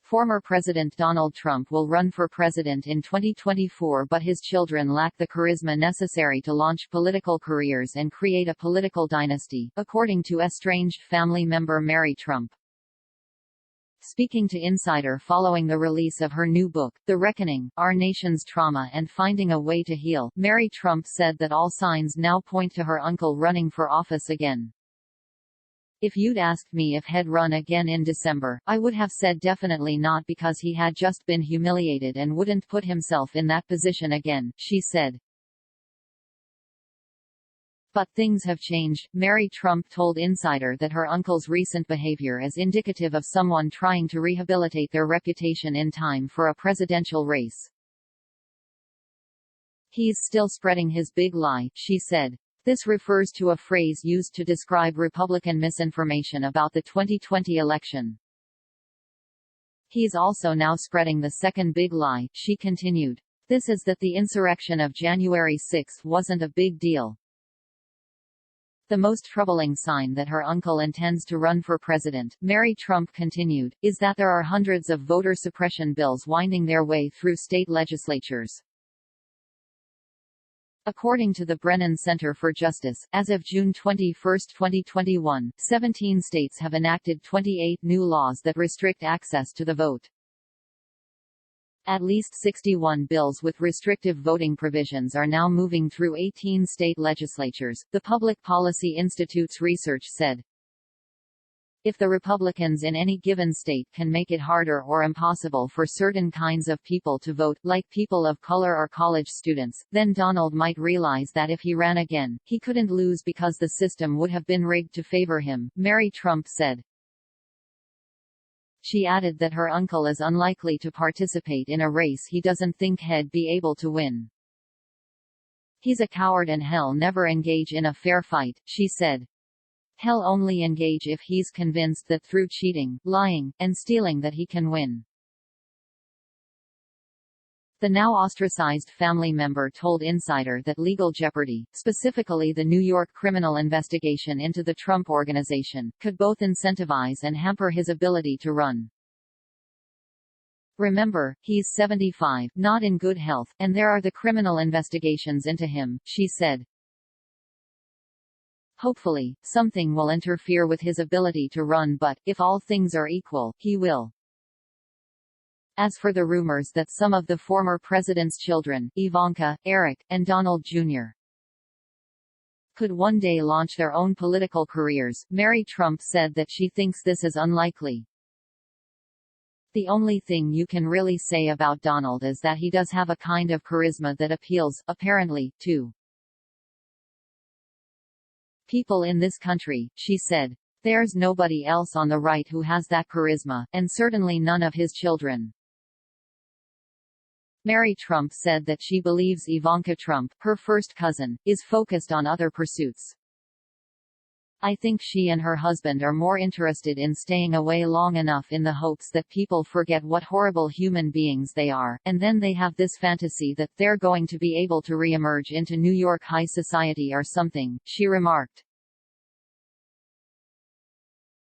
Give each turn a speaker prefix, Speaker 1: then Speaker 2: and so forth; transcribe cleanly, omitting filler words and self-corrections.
Speaker 1: Former President Donald Trump will run for president in 2024, but his children lack the charisma necessary to launch political careers and create a political dynasty, according to estranged family member Mary Trump. Speaking to Insider following the release of her new book, The Reckoning: Our Nation's Trauma and Finding a Way to Heal, Mary Trump said that all signs now point to her uncle running for office again. "If you'd asked me if he'd run again in December, I would have said definitely not, because he had just been humiliated and wouldn't put himself in that position again," she said. But things have changed. Mary Trump told Insider that her uncle's recent behavior is indicative of someone trying to rehabilitate their reputation in time for a presidential race. "He's still spreading his big lie," she said. This refers to a phrase used to describe Republican misinformation about the 2020 election. "He's also now spreading the second big lie," she continued. "This is that the insurrection of January 6 wasn't a big deal." The most troubling sign that her uncle intends to run for president, Mary Trump continued, is that there are hundreds of voter suppression bills winding their way through state legislatures. According to the Brennan Center for Justice, as of June 21, 2021, 17 states have enacted 28 new laws that restrict access to the vote. At least 61 bills with restrictive voting provisions are now moving through 18 state legislatures, the Public Policy Institute's research said. If the Republicans in any given state can make it harder or impossible for certain kinds of people to vote, like people of color or college students, then Donald might realize that if he ran again, he couldn't lose because the system would have been rigged to favor him, Mary Trump said. She added that her uncle is unlikely to participate in a race he doesn't think he'd be able to win. "He's a coward and he'll never engage in a fair fight," she said. "He'll only engage if he's convinced that through cheating, lying, and stealing that he can win." The now ostracized family member told Insider that legal jeopardy, specifically the New York criminal investigation into the Trump Organization, could both incentivize and hamper his ability to run. "Remember, he's 75, not in good health, and there are the criminal investigations into him," she said. "Hopefully, something will interfere with his ability to run, but, if all things are equal, he will." As for the rumors that some of the former president's children, Ivanka, Eric, and Donald Jr., could one day launch their own political careers, Mary Trump said that she thinks this is unlikely. "The only thing you can really say about Donald is that he does have a kind of charisma that appeals, apparently, to people in this country," she said. "There's nobody else on the right who has that charisma, and certainly none of his children." Mary Trump said that she believes Ivanka Trump, her first cousin, is focused on other pursuits. "I think she and her husband are more interested in staying away long enough in the hopes that people forget what horrible human beings they are, and then they have this fantasy that they're going to be able to re-emerge into New York high society or something," she remarked.